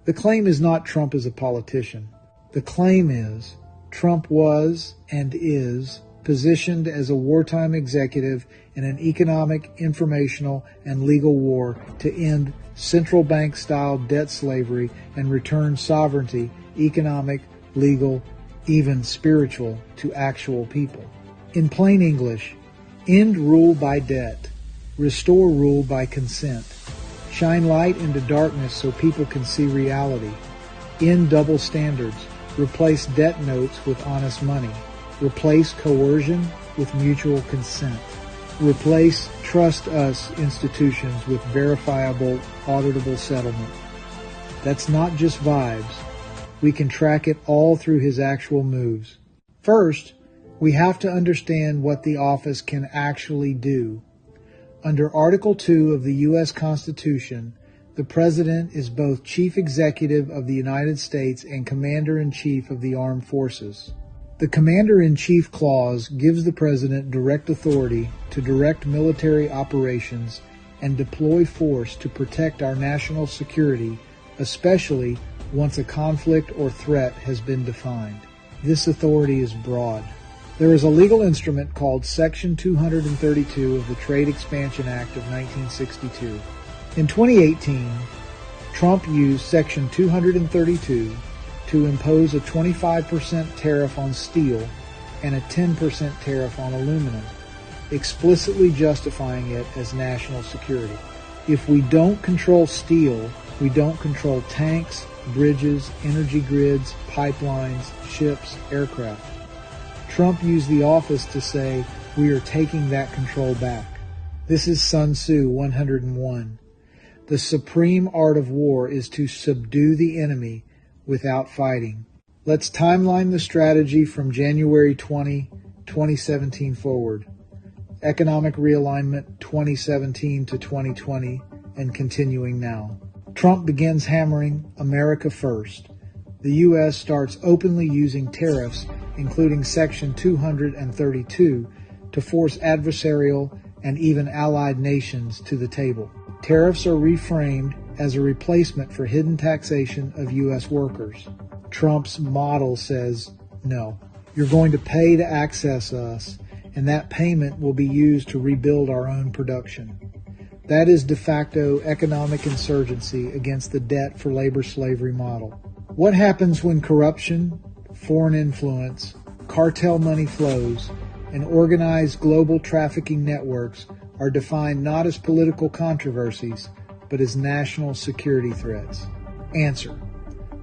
The claim is not Trump is a politician. The claim is Trump was and is positioned as a wartime executive in an economic, informational, and legal war to end central bank-style debt slavery and return sovereignty, economic, legal, even spiritual, to actual people. In plain English, end rule by debt, restore rule by consent, shine light into darkness so people can see reality, end double standards, replace debt notes with honest money, replace coercion with mutual consent, replace trust us institutions with verifiable, auditable settlement. That's not just vibes. We can track it all through his actual moves. First, we have to understand what the office can actually do. Under Article 2 of the U.S. Constitution, the President is both Chief Executive of the United States and Commander-in-Chief of the Armed Forces. The Commander-in-Chief clause gives the President direct authority to direct military operations and deploy force to protect our national security, especially once a conflict or threat has been defined. This authority is broad. There is a legal instrument called Section 232 of the Trade Expansion Act of 1962. In 2018, Trump used Section 232 to impose a 25% tariff on steel and a 10% tariff on aluminum, explicitly justifying it as national security. If we don't control steel, we don't control tanks, bridges, energy grids, pipelines, ships, aircraft. Trump used the office to say, we are taking that control back. This is Sun Tzu 101. The supreme art of war is to subdue the enemy without fighting. Let's timeline the strategy from January 20, 2017 forward. Economic realignment 2017 to 2020 and continuing now. Trump begins hammering America first. The U.S. starts openly using tariffs, including Section 232, to force adversarial and even allied nations to the table. Tariffs are reframed as a replacement for hidden taxation of U.S. workers. Trump's model says, no, you're going to pay to access us, and that payment will be used to rebuild our own production. That is de facto economic insurgency against the debt for labor slavery model. What happens when corruption, foreign influence, cartel money flows, and organized global trafficking networks are defined not as political controversies, but as national security threats? Answer: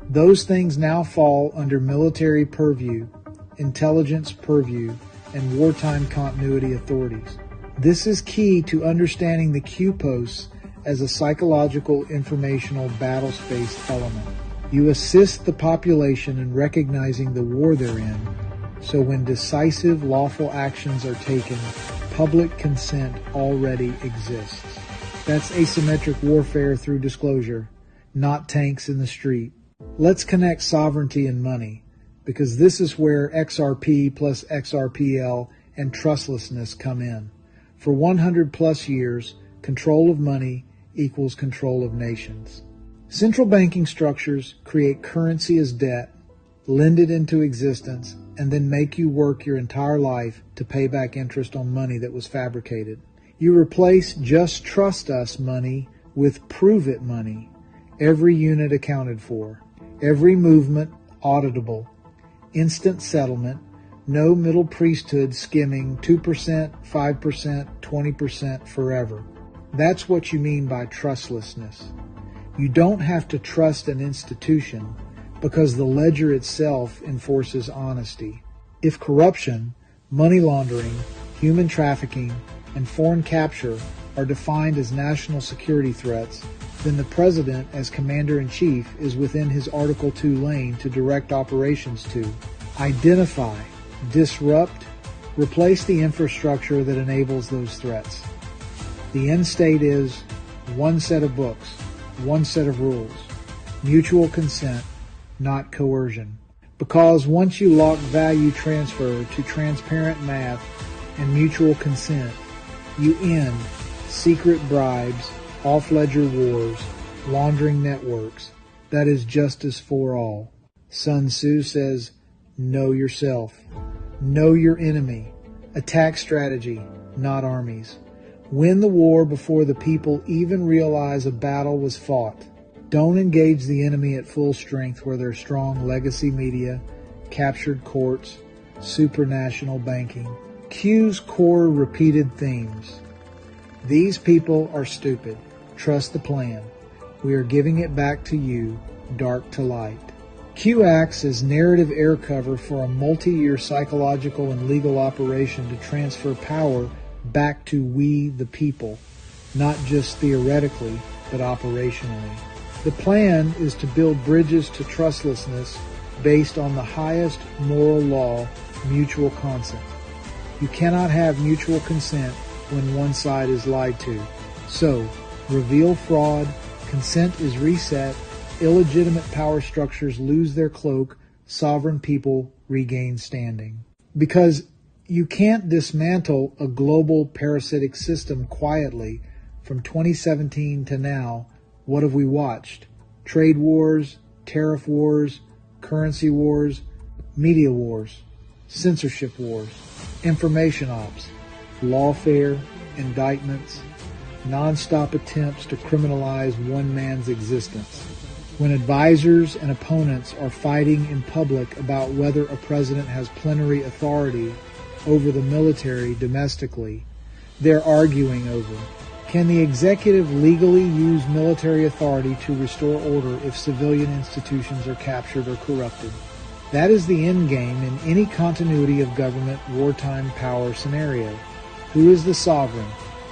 those things now fall under military purview, intelligence purview, and wartime continuity authorities. This is key to understanding the Q posts as a psychological informational battle space element. You assist the population in recognizing the war they're in, so when decisive lawful actions are taken, public consent already exists. That's asymmetric warfare through disclosure, not tanks in the street. Let's connect sovereignty and money, because this is where XRP plus XRPL and trustlessness come in. For 100 plus years, control of money equals control of nations. Central banking structures create currency as debt, lend it into existence, and then make you work your entire life to pay back interest on money that was fabricated. You replace just trust us money with prove it money, every unit accounted for, every movement auditable, instant settlement, no middle priesthood skimming 2%, 5%, 20% forever. That's what you mean by trustlessness. You don't have to trust an institution because the ledger itself enforces honesty. If corruption, money laundering, human trafficking, and foreign capture are defined as national security threats, then the President as Commander-in-Chief is within his Article 2 lane to direct operations to identify, disrupt, replace the infrastructure that enables those threats. The end state is one set of books, one set of rules, mutual consent, not coercion. Because once you lock value transfer to transparent math and mutual consent, you end secret bribes, off-ledger wars, laundering networks, That is justice for all. Sun Tzu says, know yourself. Know your enemy. Attack strategy, not armies. Win the war before the people even realize a battle was fought. Don't engage the enemy at full strength where there's strong legacy media, captured courts, supranational banking. Q's core repeated themes. These people are stupid. Trust the plan. We are giving it back to you, dark to light. Q acts as narrative air cover for a multi-year psychological and legal operation to transfer power back to we the people, not just theoretically, but operationally. The plan is to build bridges to trustlessness based on the highest moral law, mutual consent. You cannot have mutual consent when one side is lied to. So, reveal fraud, consent is reset, illegitimate power structures lose their cloak, sovereign people regain standing. Because you can't dismantle a global parasitic system quietly. From 2017 to now, what have we watched? Trade wars, tariff wars, currency wars, media wars, censorship wars, information ops, lawfare, indictments, non-stop attempts to criminalize one man's existence. When advisors and opponents are fighting in public about whether a president has plenary authority over the military domestically, they're arguing over, can the executive legally use military authority to restore order if civilian institutions are captured or corrupted? That is the end game in any continuity of government wartime power scenario. Who is the sovereign,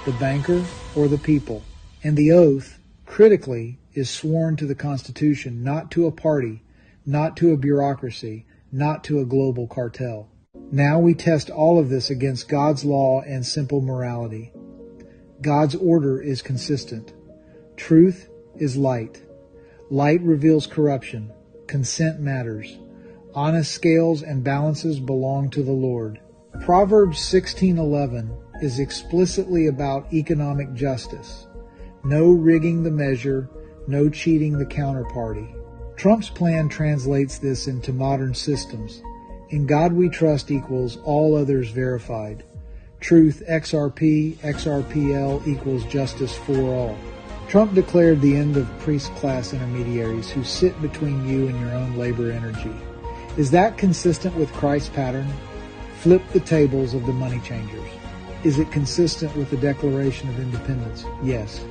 the banker or the people? And the oath, critically, is sworn to the Constitution, not to a party, not to a bureaucracy, not to a global cartel. Now we test all of this against God's law and simple morality. God's order is consistent. Truth is light. Light reveals corruption. Consent matters. Honest scales and balances belong to the Lord. Proverbs 16:11 is explicitly about economic justice. No rigging the measure, no cheating the counterparty. Trump's plan translates this into modern systems. In God we trust equals all others verified. Truth XRP, XRPL equals justice for all. Trump declared the end of priest-class intermediaries who sit between you and your own labor energy. Is that consistent with Christ's pattern? Flip the tables of the money changers. Is it consistent with the Declaration of Independence? Yes.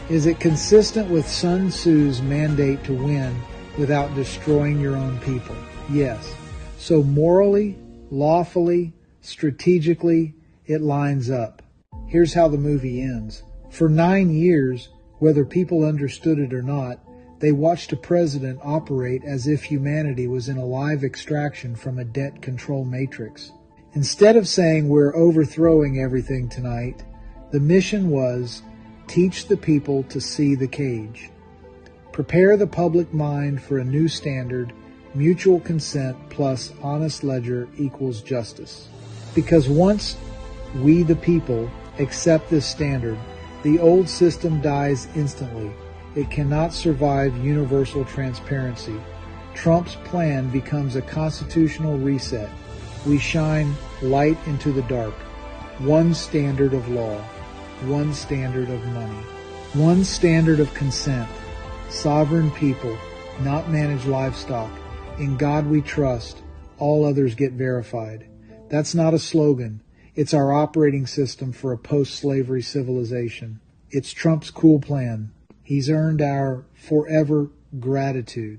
Is it consistent with Sun Tzu's mandate to win without destroying your own people? Yes. So morally, lawfully, strategically, it lines up. Here's how the movie ends. For 9 years, whether people understood it or not, they watched a president operate as if humanity was in a live extraction from a debt control matrix. Instead of saying we're overthrowing everything tonight, the mission was teach the people to see the cage. Prepare the public mind for a new standard, mutual consent plus honest ledger equals justice. Because once we the people accept this standard, the old system dies instantly. It cannot survive universal transparency. Trump's plan becomes a constitutional reset. We shine light into the dark. One standard of law. One standard of money. One standard of consent. Sovereign people, not managed livestock. In God we trust. All others get verified. That's not a slogan. It's our operating system for a post-slavery civilization. It's Trump's cool plan. He's earned our forever gratitude.